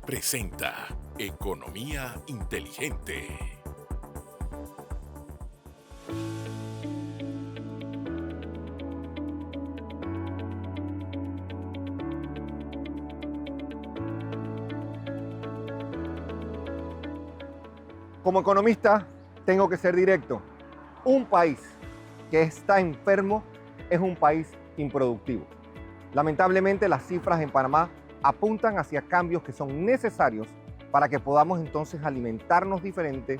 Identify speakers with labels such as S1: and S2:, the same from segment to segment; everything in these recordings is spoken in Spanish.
S1: presenta Economía Inteligente.
S2: Como economista, tengo que ser directo. Un país que está enfermo es un país improductivo. Lamentablemente, las cifras en Panamá apuntan hacia cambios que son necesarios para que podamos entonces alimentarnos diferente,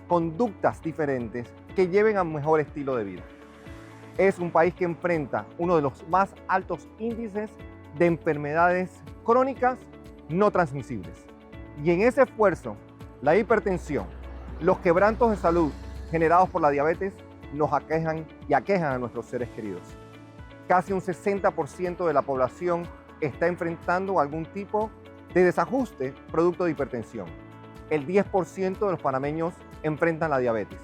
S2: conductas diferentes que lleven a un mejor estilo de vida. Es un país que enfrenta uno de los más altos índices de enfermedades crónicas no transmisibles. Y en ese esfuerzo, la hipertensión, los quebrantos de salud generados por la diabetes nos aquejan y aquejan a nuestros seres queridos. Casi un 60% de la población está enfrentando algún tipo de desajuste producto de hipertensión. El 10% de los panameños enfrentan la diabetes.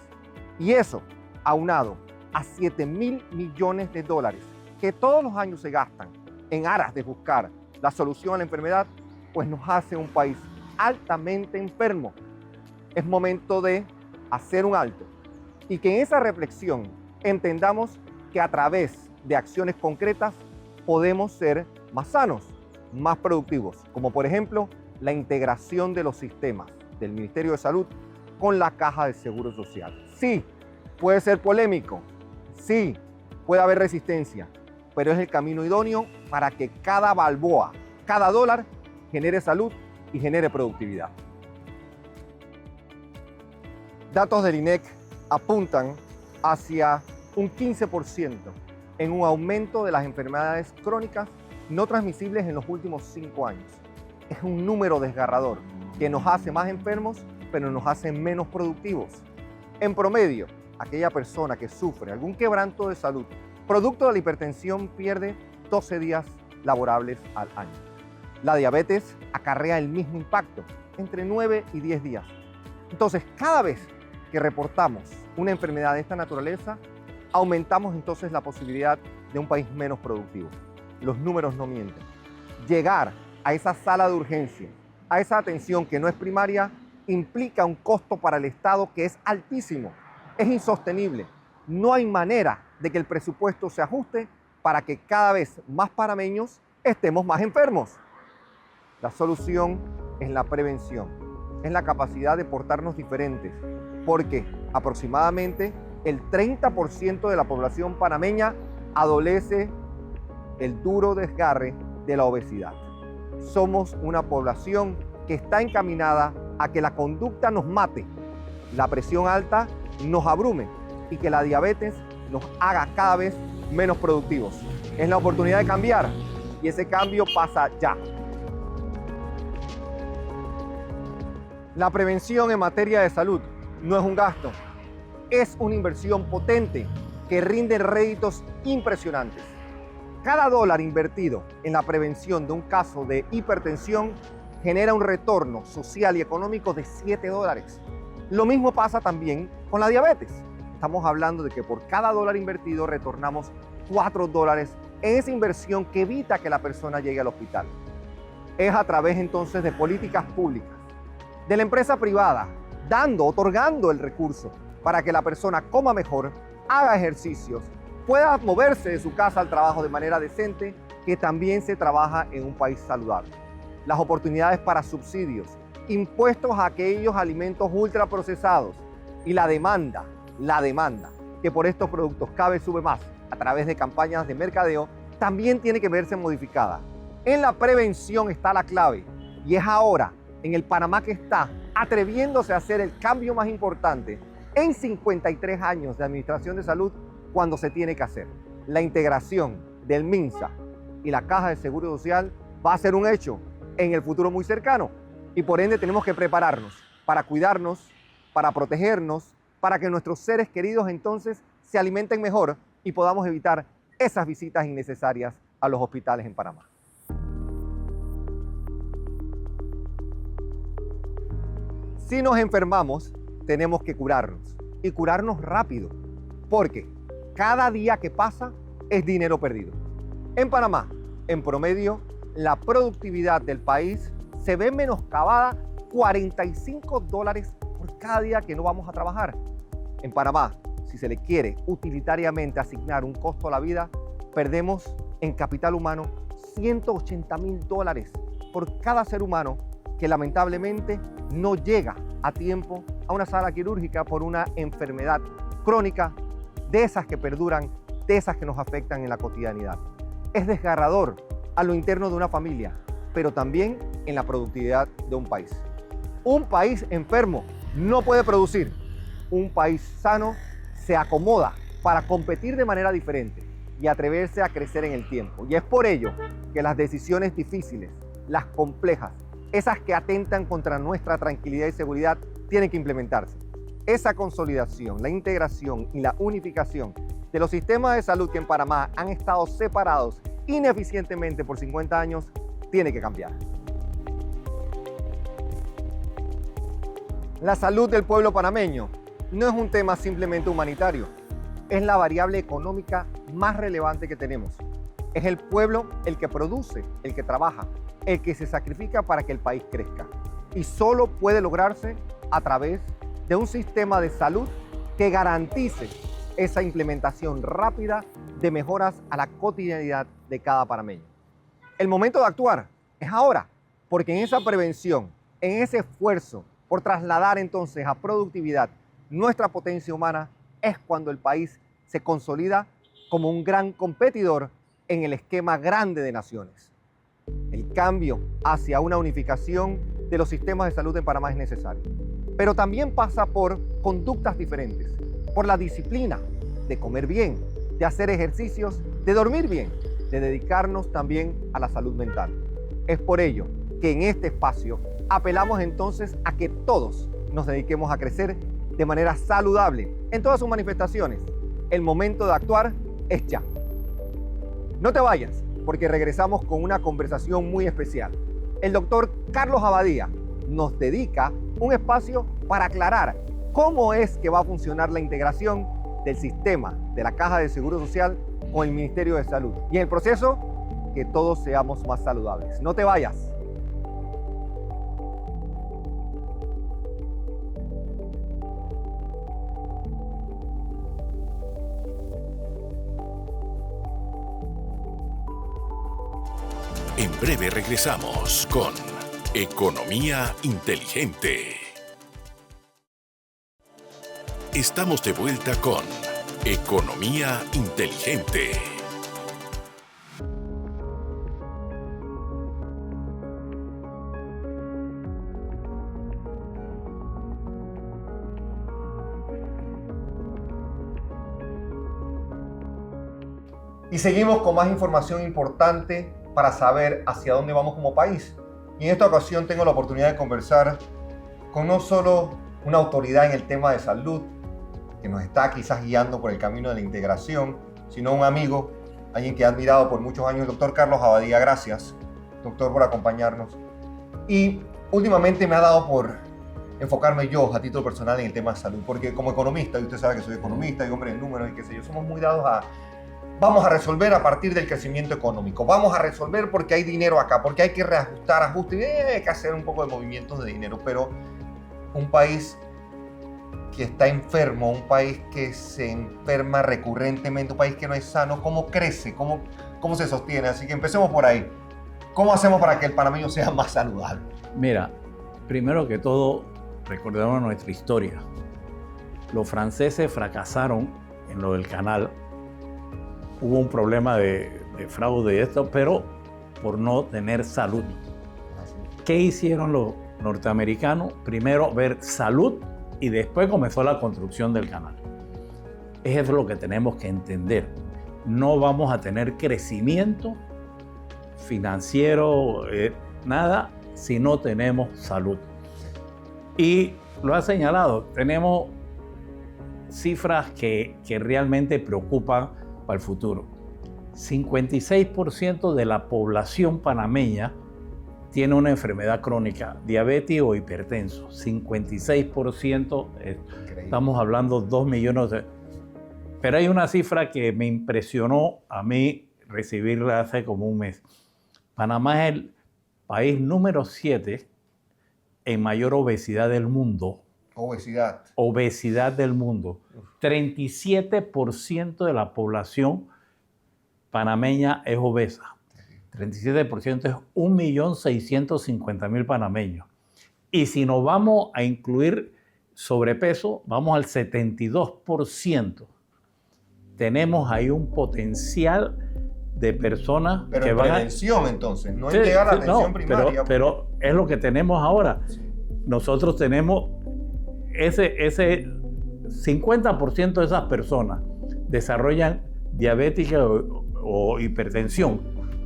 S2: Y eso, aunado a 7.000 millones de dólares que todos los años se gastan en aras de buscar la solución a la enfermedad, pues nos hace un país altamente enfermo. Es momento de hacer un alto y que en esa reflexión entendamos que a través de acciones concretas podemos ser más sanos, más productivos, como por ejemplo la integración de los sistemas del Ministerio de Salud con la Caja de Seguro Social. Sí, puede ser polémico, sí, puede haber resistencia, pero es el camino idóneo para que cada balboa, cada dólar genere salud y genere productividad. Datos del INEC apuntan hacia un 15% en un aumento de las enfermedades crónicas no transmisibles en los últimos 5 años. Es un número desgarrador que nos hace más enfermos, pero nos hace menos productivos. En promedio, aquella persona que sufre algún quebranto de salud producto de la hipertensión pierde 12 días laborables al año. La diabetes acarrea el mismo impacto, entre 9 y 10 días. Entonces, cada vez que reportamos una enfermedad de esta naturaleza, aumentamos entonces la posibilidad de un país menos productivo. Los números no mienten. Llegar a esa sala de urgencia, a esa atención que no es primaria, implica un costo para el Estado que es altísimo, es insostenible. No hay manera de que el presupuesto se ajuste para que cada vez más panameños estemos más enfermos. La solución es la prevención, es la capacidad de portarnos diferentes, porque aproximadamente el 30% de la población panameña adolece el duro desgarre de la obesidad. Somos una población que está encaminada a que la conducta nos mate, la presión alta nos abrume y que la diabetes nos haga cada vez menos productivos. Es la oportunidad de cambiar y ese cambio pasa ya. La prevención en materia de salud no es un gasto, es una inversión potente que rinde réditos impresionantes. Cada dólar invertido en la prevención de un caso de hipertensión genera un retorno social y económico de $7. Lo mismo pasa también con la diabetes. Estamos hablando de que por cada dólar invertido retornamos $4 en esa inversión que evita que la persona llegue al hospital. Es a través entonces de políticas públicas, de la empresa privada, otorgando el recurso para que la persona coma mejor, haga ejercicios, pueda moverse de su casa al trabajo de manera decente, que también se trabaja en un país saludable. Las oportunidades para subsidios, impuestos a aquellos alimentos ultraprocesados y la demanda que por estos productos cada vez sube más a través de campañas de mercadeo, también tiene que verse modificada. En la prevención está la clave y es ahora, en el Panamá que está atreviéndose a hacer el cambio más importante en 53 años de administración de salud, cuando se tiene que hacer. La integración del MINSA y la Caja de Seguro Social va a ser un hecho en el futuro muy cercano y por ende tenemos que prepararnos para cuidarnos, para protegernos, para que nuestros seres queridos entonces se alimenten mejor y podamos evitar esas visitas innecesarias a los hospitales en Panamá. Si nos enfermamos, tenemos que curarnos y curarnos rápido, porque cada día que pasa es dinero perdido. En Panamá, en promedio, la productividad del país se ve menoscabada $45 por cada día que no vamos a trabajar. En Panamá, si se le quiere utilitariamente asignar un costo a la vida, perdemos en capital humano $180.000 por cada ser humano que lamentablemente no llega a tiempo a una sala quirúrgica por una enfermedad crónica, de esas que perduran, de esas que nos afectan en la cotidianidad. Es desgarrador a lo interno de una familia, pero también en la productividad de un país. Un país enfermo no puede producir. Un país sano se acomoda para competir de manera diferente y atreverse a crecer en el tiempo. Y es por ello que las decisiones difíciles, las complejas, esas que atentan contra nuestra tranquilidad y seguridad, tienen que implementarse. Esa consolidación, la integración y la unificación de los sistemas de salud que en Panamá han estado separados ineficientemente por 50 años, tiene que cambiar. La salud del pueblo panameño no es un tema simplemente humanitario, es la variable económica más relevante que tenemos. Es el pueblo el que produce, el que trabaja, el que se sacrifica para que el país crezca. Y solo puede lograrse a través de un sistema de salud que garantice esa implementación rápida de mejoras a la cotidianidad de cada panameño. El momento de actuar es ahora, porque en esa prevención, en ese esfuerzo por trasladar entonces a productividad nuestra potencia humana, es cuando el país se consolida como un gran competidor en el esquema grande de naciones. El cambio hacia una unificación de los sistemas de salud en Panamá es necesario, pero también pasa por conductas diferentes, por la disciplina de comer bien, de hacer ejercicios, de dormir bien, de dedicarnos también a la salud mental. Es por ello que en este espacio apelamos entonces a que todos nos dediquemos a crecer de manera saludable en todas sus manifestaciones. El momento de actuar es ya. No te vayas, porque regresamos con una conversación muy especial. El doctor Carlos Abadía nos dedica un espacio para aclarar cómo es que va a funcionar la integración del sistema de la Caja de Seguro Social con el Ministerio de Salud. Y en el proceso, que todos seamos más saludables. No te vayas.
S1: En breve regresamos con Economía Inteligente. Estamos de vuelta con Economía Inteligente.
S2: Y seguimos con más información importante para saber hacia dónde vamos como país. Y en esta ocasión tengo la oportunidad de conversar con no solo una autoridad en el tema de salud, que nos está quizás guiando por el camino de la integración, sino un amigo, alguien que he admirado por muchos años, el doctor Carlos Abadía. Gracias, doctor, por acompañarnos. Y últimamente me ha dado por enfocarme yo a título personal en el tema de salud, porque como economista, y usted sabe que soy economista y hombre de números y qué sé yo, somos muy dados a vamos a resolver a partir del crecimiento económico, vamos a resolver porque hay dinero acá, porque hay que reajustar, ajustes, hay que hacer un poco de movimientos de dinero, pero un país que está enfermo, un país que se enferma recurrentemente, un país que no es sano, ¿cómo crece? ¿Cómo se sostiene? Así que empecemos por ahí. ¿Cómo hacemos para que el panameño sea más saludable?
S3: Mira, primero que todo, recordemos nuestra historia. Los franceses fracasaron en lo del canal. Hubo un problema de fraude y esto, pero por no tener salud. ¿Qué hicieron los norteamericanos? Primero ver salud y después comenzó la construcción del canal. Eso es lo que tenemos que entender. No vamos a tener crecimiento financiero, nada, si no tenemos salud. Y lo ha señalado, tenemos cifras que realmente preocupan para el futuro. 56% de la población panameña tiene una enfermedad crónica, diabetes o hipertenso. 56%, estamos hablando 2 millones de... Pero hay una cifra que me impresionó a mí recibirla hace como un mes. Panamá es el país número 7 en mayor obesidad del mundo.
S2: Obesidad.
S3: Obesidad del mundo. 37% de la población panameña es obesa. 37% es 1.650.000 panameños. Y si nos vamos a incluir sobrepeso, vamos al 72%. Tenemos ahí un potencial de personas
S2: pero
S3: que
S2: en
S3: van
S2: prevención, entonces, no en llegar a la atención primaria.
S3: Pero es lo que tenemos ahora.
S2: Sí.
S3: Nosotros tenemos ese 50% de esas personas desarrollan diabetes o hipertensión,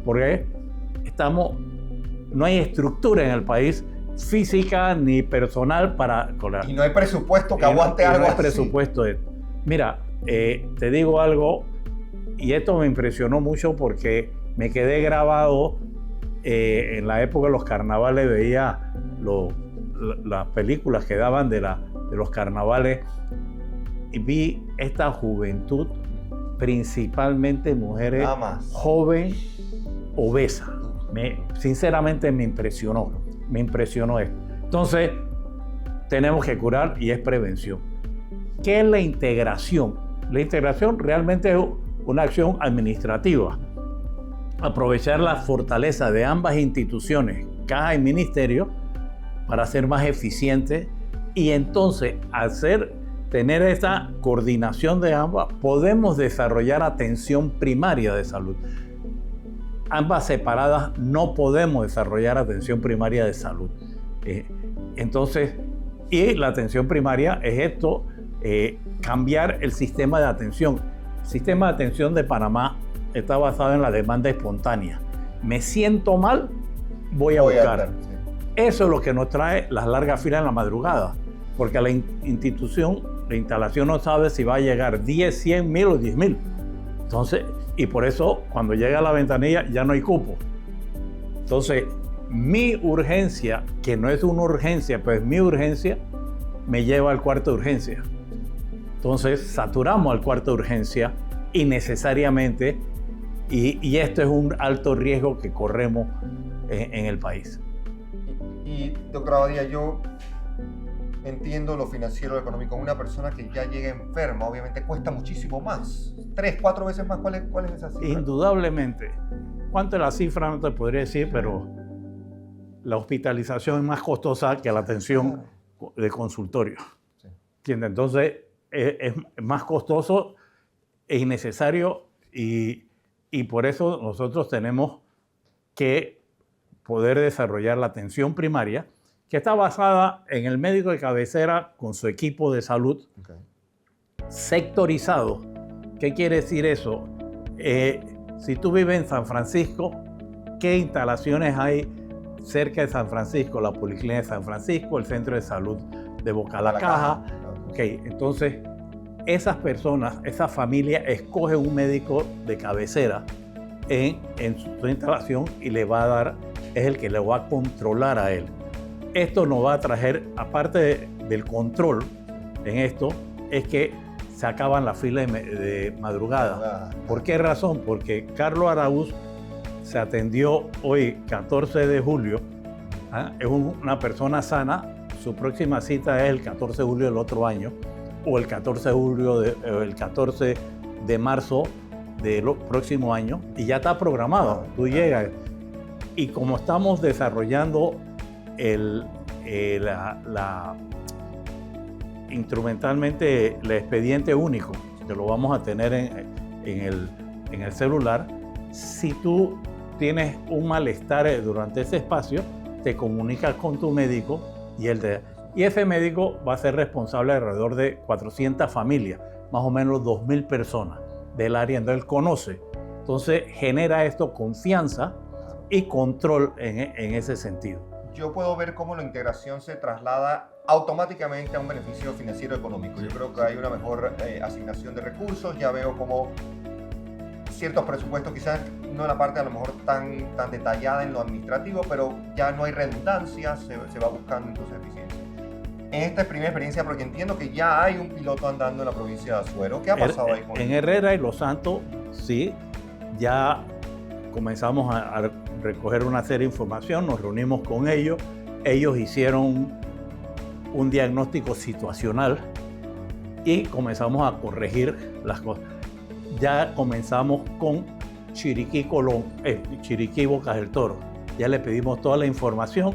S3: porque no hay estructura en el país física ni personal para...
S2: Y no hay presupuesto que aguante algo
S3: no hay
S2: así.
S3: presupuesto. Mira, te digo algo, y esto me impresionó mucho porque me quedé grabado en la época de los carnavales, veía las películas que daban de los carnavales y vi esta juventud, principalmente mujeres joven, obesa. Sinceramente me impresionó esto. Entonces, tenemos que curar y es prevención. ¿Qué es la integración? La integración realmente es una acción administrativa. Aprovechar la fortaleza de ambas instituciones, caja y ministerio, para ser más eficientes y entonces tener esa coordinación de ambas, podemos desarrollar atención primaria de salud. Ambas separadas no podemos desarrollar atención primaria de salud. Entonces, y la atención primaria es esto, cambiar el sistema de atención. El sistema de atención de Panamá está basado en la demanda espontánea. Me siento mal, voy a buscar. Eso es lo que nos trae las largas filas en la madrugada, porque la instalación no sabe si va a llegar 10, 100, 1000 o 10.000. Entonces, y por eso cuando llega a la ventanilla ya no hay cupo. Entonces, mi urgencia, que no es una urgencia, pues mi urgencia me lleva al cuarto de urgencia. Entonces, saturamos al cuarto de urgencia innecesariamente y esto es un alto riesgo que corremos en el país.
S2: Y doctora Badía, yo entiendo lo financiero, lo económico. Una persona que ya llega enferma, obviamente cuesta muchísimo más. 3, 4 veces más. ¿Cuál es esa cifra?
S3: Indudablemente. ¿Cuánto es la cifra? No te podría decir, pero la hospitalización es más costosa que la atención de consultorio. Sí. ¿Entiendes? Entonces, es más costoso, es innecesario y por eso nosotros tenemos que poder desarrollar la atención primaria, que está basada en el médico de cabecera con su equipo de salud, sectorizado. ¿Qué quiere decir eso? Si tú vives en San Francisco, ¿qué instalaciones hay cerca de San Francisco? La Policlínica de San Francisco, el Centro de Salud de Boca La Caja. Entonces, esas personas, esa familia escoge un médico de cabecera en su instalación y le va a dar, es el que le va a controlar a él. Esto nos va a traer, aparte del control en esto, es que se acaban las filas de madrugada. ¿Por qué razón? Porque Carlos Araúz se atendió hoy, 14 de julio, es una persona sana, su próxima cita es el 14 de julio del otro año, o el 14 de marzo del próximo año, y ya está programado. Tú llegas, y como estamos desarrollando instrumentalmente el expediente único, que lo vamos a tener en el celular, si tú tienes un malestar durante ese espacio, te comunicas con tu médico y ese médico va a ser responsable de alrededor de 400 familias, más o menos 2.000 personas del área, entonces él conoce. Entonces genera esto confianza y control en ese sentido.
S2: Yo puedo ver cómo la integración se traslada automáticamente a un beneficio financiero económico. Yo creo que hay una mejor asignación de recursos, ya veo como ciertos presupuestos, quizás no en la parte a lo mejor tan detallada en lo administrativo, pero ya no hay redundancia, se va buscando entonces eficiencia. En esta primera experiencia, porque entiendo que ya hay un piloto andando en la provincia de Azuero, ¿qué ha pasado ahí con
S3: en Herrera y Los Santos, sí, ya comenzamos recoger una serie de información, nos reunimos con ellos, ellos hicieron un diagnóstico situacional y comenzamos a corregir las cosas. Ya comenzamos con Chiriquí, Chiriquí, Bocas del Toro. Ya le pedimos toda la información.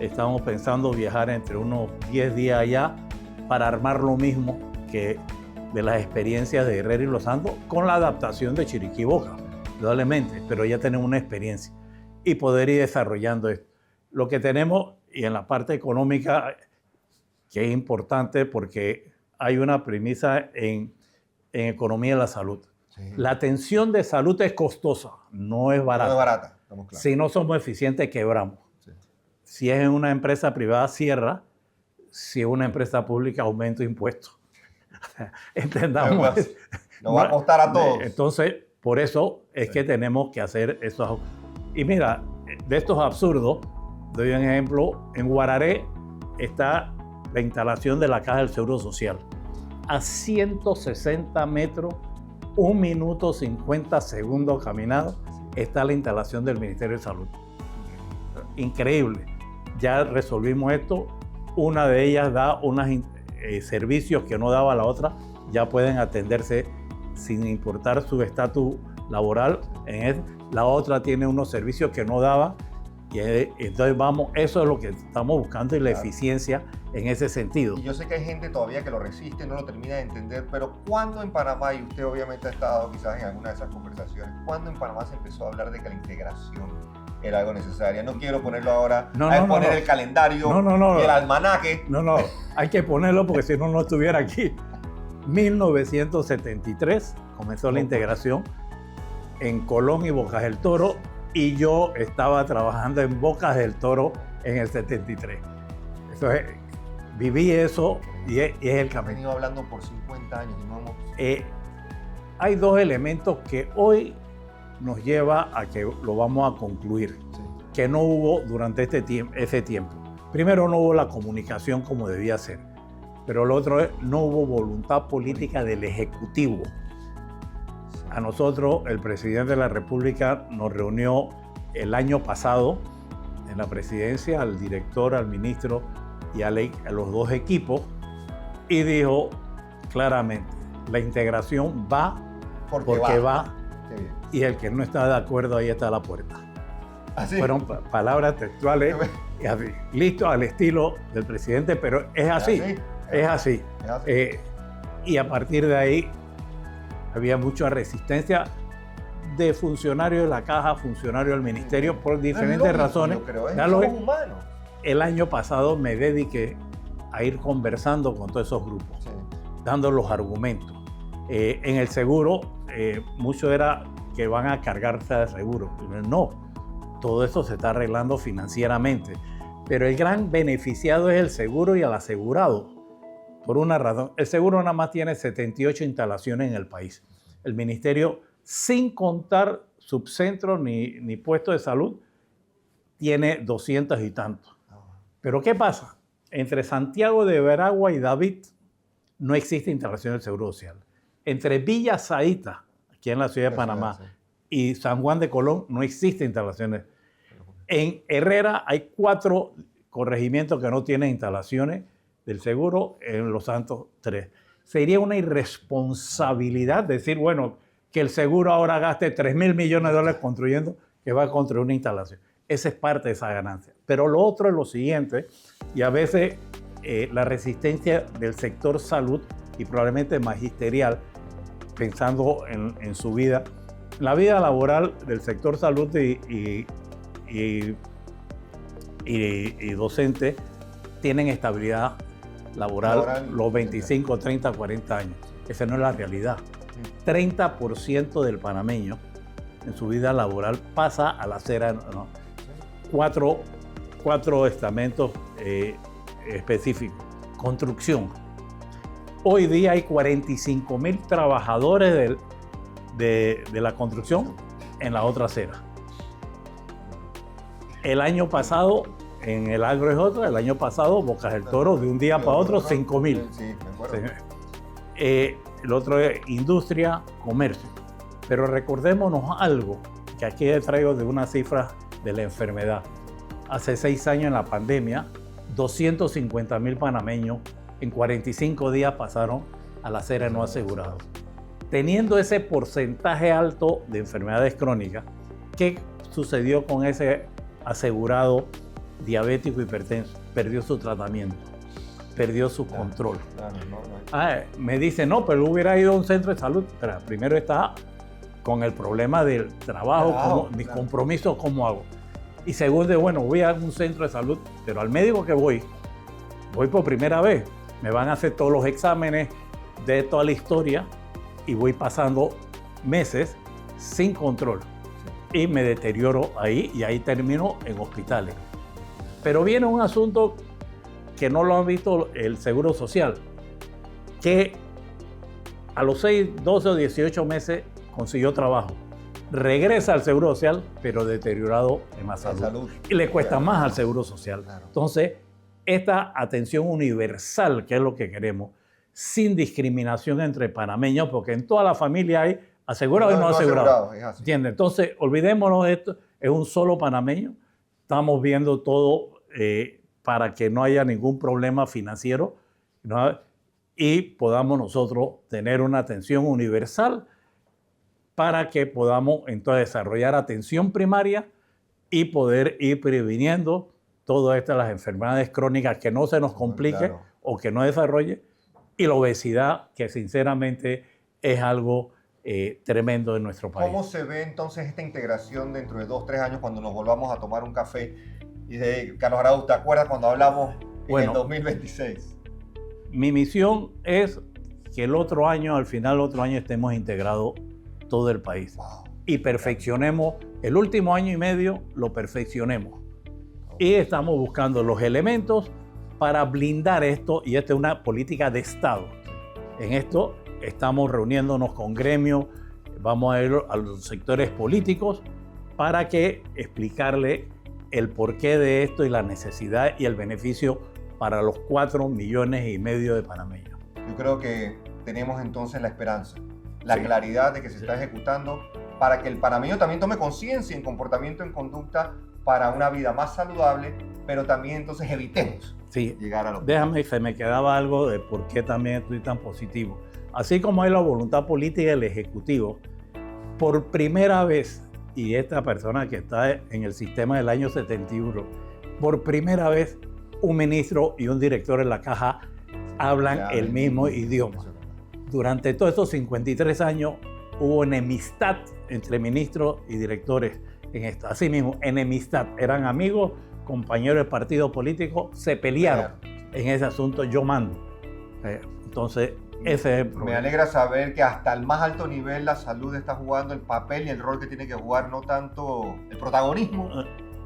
S3: Estamos pensando viajar entre unos 10 días allá para armar lo mismo que de las experiencias de Herrera y Los Santos con la adaptación de Chiriquí y Boca, probablemente, pero ya tenemos una experiencia y poder ir desarrollando esto. Lo que tenemos, y en la parte económica, que es importante porque hay una premisa en economía de la salud. Sí. La atención de salud es costosa, no es barata.
S2: No es barata, estamos claros.
S3: Si no somos eficientes, quebramos. Sí. Si es en una empresa privada, cierra. Si es una empresa pública, aumento impuestos. Entendamos.
S2: Nos va a costar a todos.
S3: Entonces, por eso es que tenemos que hacer esos. Y mira, de estos absurdos, doy un ejemplo. En Guararé está la instalación de la Caja del Seguro Social. A 160 metros, 1 minuto 50 segundos caminado, está la instalación del Ministerio de Salud. Increíble. Ya resolvimos esto. Una de ellas da unos servicios que no daba la otra. Ya pueden atenderse sin importar su estatus laboral. La otra tiene unos servicios que no daba. Y entonces eso es lo que estamos buscando y la eficiencia en ese sentido.
S2: Y yo sé que hay gente todavía que lo resiste, no lo termina de entender, pero ¿cuándo en Panamá, y usted obviamente ha estado quizás en alguna de esas conversaciones, cuándo en Panamá se empezó a hablar de que la integración era algo necesario? No quiero ponerlo ahora, poner el calendario y el almanaque.
S3: No, hay que ponerlo porque si no, no estuviera aquí. 1973 comenzó la integración en Colón y Bocas del Toro, y yo estaba trabajando en Bocas del Toro en el 73. Entonces, viví eso y es el camino.
S2: Hemos venido hablando por 50 años y no hemos...
S3: Hay dos elementos que hoy nos lleva a que lo vamos a concluir, sí, que no hubo durante ese tiempo. Primero, no hubo la comunicación como debía ser, pero lo otro es, no hubo voluntad política del Ejecutivo. A nosotros, el presidente de la República nos reunió el año pasado en la presidencia, al director, al ministro y a los dos equipos, y dijo claramente, la integración va porque va. Y el que no está de acuerdo, ahí está la puerta. ¿Así? Fueron palabras textuales, y así, listo al estilo del presidente, pero es así. Es así. Y a partir de ahí había mucha resistencia de funcionarios de la Caja, funcionarios del Ministerio, por diferentes razones.
S2: Somos humanos.
S3: El año pasado me dediqué a ir conversando con todos esos grupos, sí, dando los argumentos. En el seguro, mucho era que van a cargarse de seguro. No, todo eso se está arreglando financieramente. Pero el gran beneficiado es el seguro y el asegurado. Por una razón, el seguro nada más tiene 78 instalaciones en el país. El ministerio, sin contar subcentros ni puestos de salud, tiene 200 y tantos. Pero ¿qué pasa? Entre Santiago de Veragua y David no existe instalación del Seguro Social. Entre Villa Zaita, aquí en la ciudad de Panamá, y San Juan de Colón no existe instalaciones. En Herrera hay 4 corregimientos que no tienen instalaciones del seguro, en Los Santos 3. Sería una irresponsabilidad decir, bueno, que el seguro ahora gaste $3.000 millones construyendo, que va a construir una instalación. Esa es parte de esa ganancia. Pero lo otro es lo siguiente, y a veces la resistencia del sector salud y probablemente magisterial, pensando en su vida, la vida laboral del sector salud y docente tienen estabilidad laboral los 25, 30, 40 años. Esa no es la realidad. 30% del panameño en su vida laboral pasa a la acera. No. Cuatro estamentos específicos. Construcción. Hoy día hay 45,000 trabajadores de la construcción en la otra acera. El año pasado, en el agro es otro, el año pasado, Bocas del Toro, de un día para otro, 5,000.
S2: Sí, me acuerdo.
S3: El otro es industria, comercio. Pero recordémonos algo, que aquí traigo de unas cifras de la enfermedad. Hace 6 años en la pandemia, 250.000 panameños en 45 días pasaron a la acera no asegurados. Teniendo ese porcentaje alto de enfermedades crónicas, ¿qué sucedió con ese asegurado diabético hipertenso? Perdió su tratamiento, perdió su control. Me dice, no, pero hubiera ido a un centro de salud. Pero primero está con el problema del trabajo, mis compromisos, ¿cómo hago? Y segundo, bueno, voy a un centro de salud, pero al médico que voy por primera vez. Me van a hacer todos los exámenes de toda la historia y voy pasando meses sin control. Y me deterioro ahí y ahí termino en hospitales. Pero viene un asunto que no lo han visto el Seguro Social, que a los 6, 12 o 18 meses consiguió trabajo. Regresa al Seguro Social, pero deteriorado en más salud. Y le cuesta más al Seguro Social. Entonces, esta atención universal, que es lo que queremos, sin discriminación entre panameños, porque en toda la familia hay asegurados y no asegurados. ¿Entiendes? Entonces, olvidémonos de esto, es un solo panameño. Estamos viendo todo para que no haya ningún problema financiero, ¿no? Y podamos nosotros tener una atención universal para que podamos entonces desarrollar atención primaria y poder ir previniendo todas estas las enfermedades crónicas que no se nos complique o que no desarrolle, y la obesidad, que sinceramente es algo tremendo en nuestro país.
S2: ¿Cómo se ve entonces esta integración dentro de 2, 3 años cuando nos volvamos a tomar un café? Y de Carlos Arauz, ¿te acuerdas cuando hablamos en el 2026?
S3: Mi misión es que el otro año, al final del otro año, estemos integrados todo el país. Y perfeccionemos, el último año y medio lo perfeccionemos. Y estamos buscando los elementos para blindar esto, y esta es una política de Estado. En esto estamos reuniéndonos con gremios, vamos a ir a los sectores políticos para que explicarle el porqué de esto y la necesidad y el beneficio para los 4,5 millones de panameños.
S2: Yo creo que tenemos entonces la esperanza, la claridad de que se está ejecutando para que el panameño también tome conciencia en comportamiento, en conducta, para una vida más saludable, pero también entonces evitemos llegar a los...
S3: Déjame, se me quedaba algo de por qué también estoy tan positivo. Así como hay la voluntad política del Ejecutivo, por primera vez, y esta persona que está en el sistema del año 71, por primera vez un ministro y un director en la caja hablan el mismo idioma. Durante todos estos 53 años hubo enemistad entre ministros y directores en esto. Así mismo, enemistad. Eran amigos, compañeros de partido político, se pelearon en ese asunto, yo mando. Entonces, ese es el problema.
S2: Me alegra saber que hasta el más alto nivel la salud está jugando el papel y el rol que tiene que jugar, no tanto el protagonismo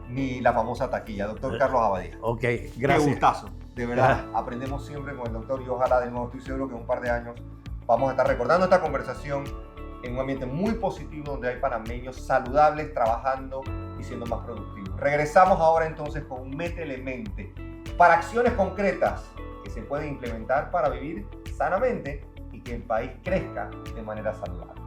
S2: ni la famosa taquilla. Doctor Carlos Abadía.
S3: Ok, gracias.
S2: Qué gustazo, de verdad. Aprendemos siempre con el doctor y ojalá de nuevo, estoy seguro que en un par de años vamos a estar recordando esta conversación en un ambiente muy positivo donde hay panameños saludables, trabajando y siendo más productivos. Regresamos ahora entonces con un Métele-Mente para acciones concretas que se pueden implementar para vivir sanamente y que el país crezca de manera saludable.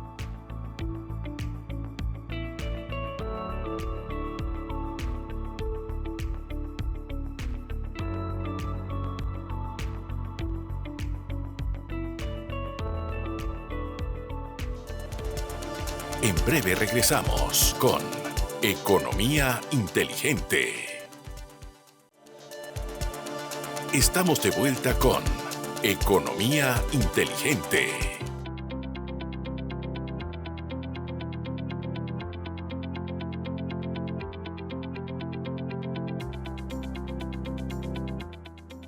S1: En breve regresamos con Economía Inteligente. Estamos de vuelta con Economía Inteligente.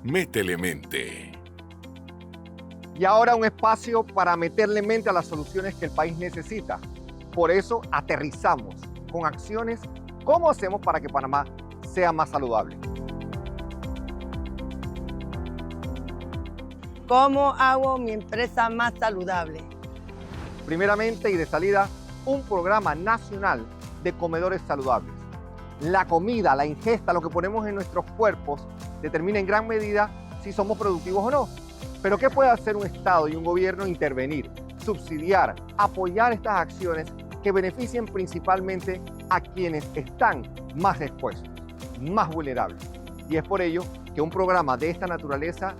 S1: Métele mente.
S2: Y ahora un espacio para meterle mente a las soluciones que el país necesita. Por eso aterrizamos con acciones. ¿Cómo hacemos para que Panamá sea más saludable?
S4: ¿Cómo hago mi empresa más saludable?
S2: Primeramente y de salida, un programa nacional de comedores saludables. La comida, la ingesta, lo que ponemos en nuestros cuerpos, determina en gran medida si somos productivos o no. Pero ¿qué puede hacer un Estado y un gobierno? Intervenir, subsidiar, apoyar estas acciones que beneficien principalmente a quienes están más expuestos, más vulnerables. Y es por ello que un programa de esta naturaleza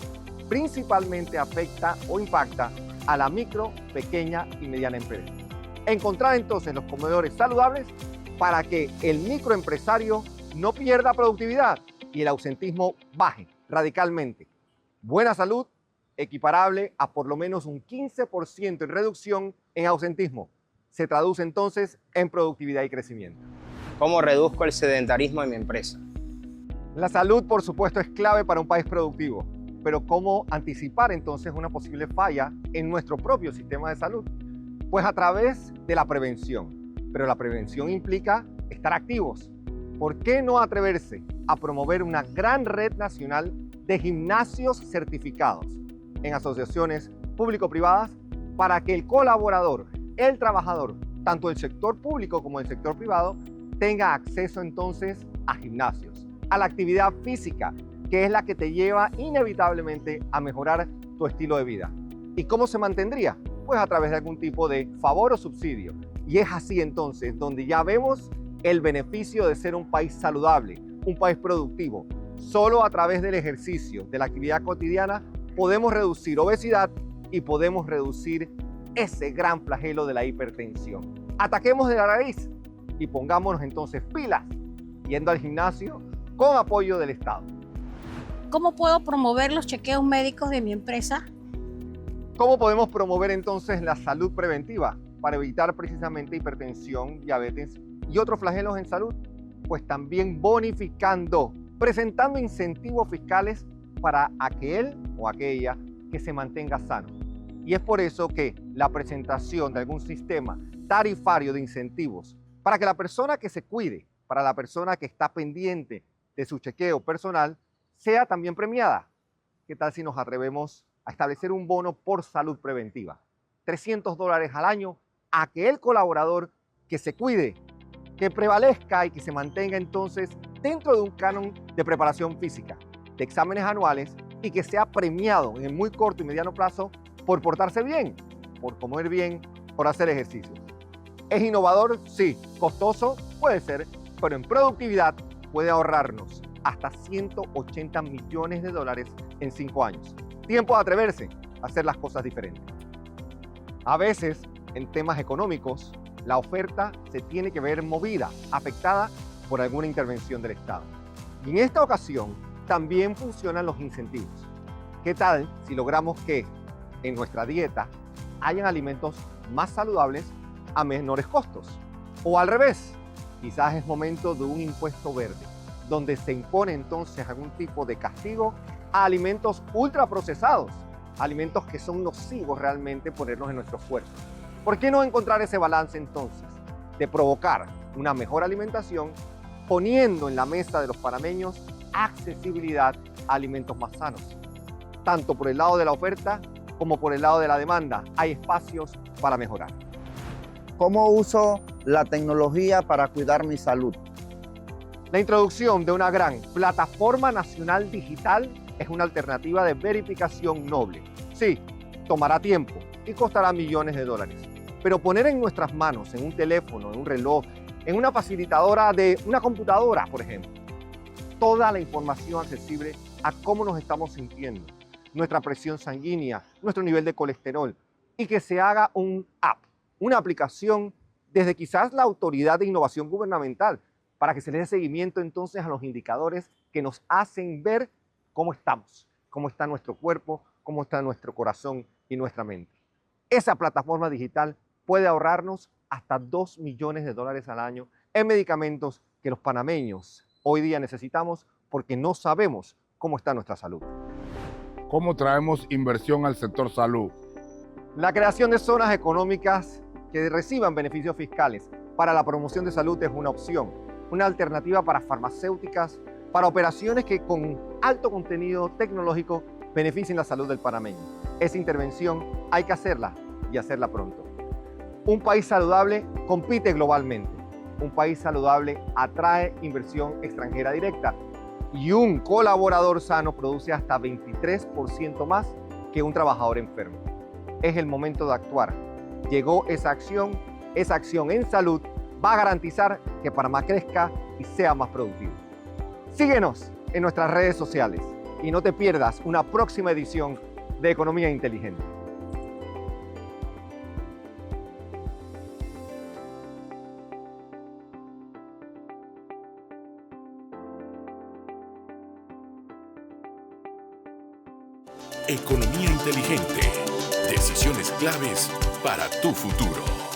S2: principalmente afecta o impacta a la micro, pequeña y mediana empresa. Encontrar entonces los comedores saludables para que el microempresario no pierda productividad y el ausentismo baje radicalmente. Buena salud equiparable a por lo menos un 15% en reducción en ausentismo. Se traduce entonces en productividad y crecimiento.
S5: ¿Cómo reduzco el sedentarismo en mi empresa?
S2: La salud, por supuesto, es clave para un país productivo, pero ¿cómo anticipar entonces una posible falla en nuestro propio sistema de salud? Pues a través de la prevención, pero la prevención implica estar activos. ¿Por qué no atreverse a promover una gran red nacional de gimnasios certificados en asociaciones público-privadas para que el colaborador, el trabajador, tanto del sector público como del sector privado, tenga acceso entonces a gimnasios, a la actividad física, que es la que te lleva inevitablemente a mejorar tu estilo de vida? ¿Y cómo se mantendría? Pues a través de algún tipo de favor o subsidio. Y es así entonces donde ya vemos el beneficio de ser un país saludable, un país productivo. Solo a través del ejercicio, de la actividad cotidiana, podemos reducir obesidad y podemos reducir ese gran flagelo de la hipertensión. Ataquemos de la raíz y pongámonos entonces pilas, yendo al gimnasio con apoyo del Estado.
S6: ¿Cómo puedo promover los chequeos médicos de mi empresa?
S2: ¿Cómo podemos promover entonces la salud preventiva para evitar precisamente hipertensión, diabetes y otros flagelos en salud? Pues también bonificando, presentando incentivos fiscales para aquel o aquella que se mantenga sano. Y es por eso que la presentación de algún sistema tarifario de incentivos para que la persona que se cuide, para la persona que está pendiente de su chequeo personal, sea también premiada. ¿Qué tal si nos atrevemos a establecer un bono por salud preventiva? $300 al año a aquel colaborador que se cuide, que prevalezca y que se mantenga entonces dentro de un canon de preparación física, de exámenes anuales, y que sea premiado en el muy corto y mediano plazo por portarse bien, por comer bien, por hacer ejercicio. ¿Es innovador? Sí. ¿Costoso? Puede ser, pero en productividad puede ahorrarnos hasta $180 millones en 5 años. Tiempo de atreverse a hacer las cosas diferentes. A veces, en temas económicos, la oferta se tiene que ver movida, afectada por alguna intervención del Estado. Y en esta ocasión también funcionan los incentivos. ¿Qué tal si logramos que en nuestra dieta hayan alimentos más saludables a menores costos? O al revés, quizás es momento de un impuesto verde, donde se impone entonces algún tipo de castigo a alimentos ultraprocesados, alimentos que son nocivos realmente ponerlos en nuestros cuerpos. ¿Por qué no encontrar ese balance entonces de provocar una mejor alimentación poniendo en la mesa de los panameños accesibilidad a alimentos más sanos? Tanto por el lado de la oferta como por el lado de la demanda hay espacios para mejorar.
S7: ¿Cómo uso la tecnología para cuidar mi salud?
S2: La introducción de una gran plataforma nacional digital es una alternativa de verificación noble. Sí, tomará tiempo y costará millones de dólares, pero poner en nuestras manos, en un teléfono, en un reloj, en una facilitadora de una computadora, por ejemplo, toda la información accesible a cómo nos estamos sintiendo, nuestra presión sanguínea, nuestro nivel de colesterol, y que se haga un app, una aplicación desde quizás la Autoridad de Innovación Gubernamental, para que se le dé seguimiento entonces a los indicadores que nos hacen ver cómo estamos, cómo está nuestro cuerpo, cómo está nuestro corazón y nuestra mente. Esa plataforma digital puede ahorrarnos hasta $2 millones al año en medicamentos que los panameños hoy día necesitamos porque no sabemos cómo está nuestra salud.
S8: ¿Cómo traemos inversión al sector salud?
S2: La creación de zonas económicas que reciban beneficios fiscales para la promoción de salud es una opción, una alternativa para farmacéuticas, para operaciones que con alto contenido tecnológico beneficien la salud del panameño. Esa intervención hay que hacerla y hacerla pronto. Un país saludable compite globalmente. Un país saludable atrae inversión extranjera directa y un colaborador sano produce hasta 23% más que un trabajador enfermo. Es el momento de actuar. Llegó esa acción en salud va a garantizar que que Panamá crezca y sea más productivo. Síguenos en nuestras redes sociales y no te pierdas una próxima edición de Economía Inteligente.
S1: Economía inteligente. Decisiones claves para tu futuro.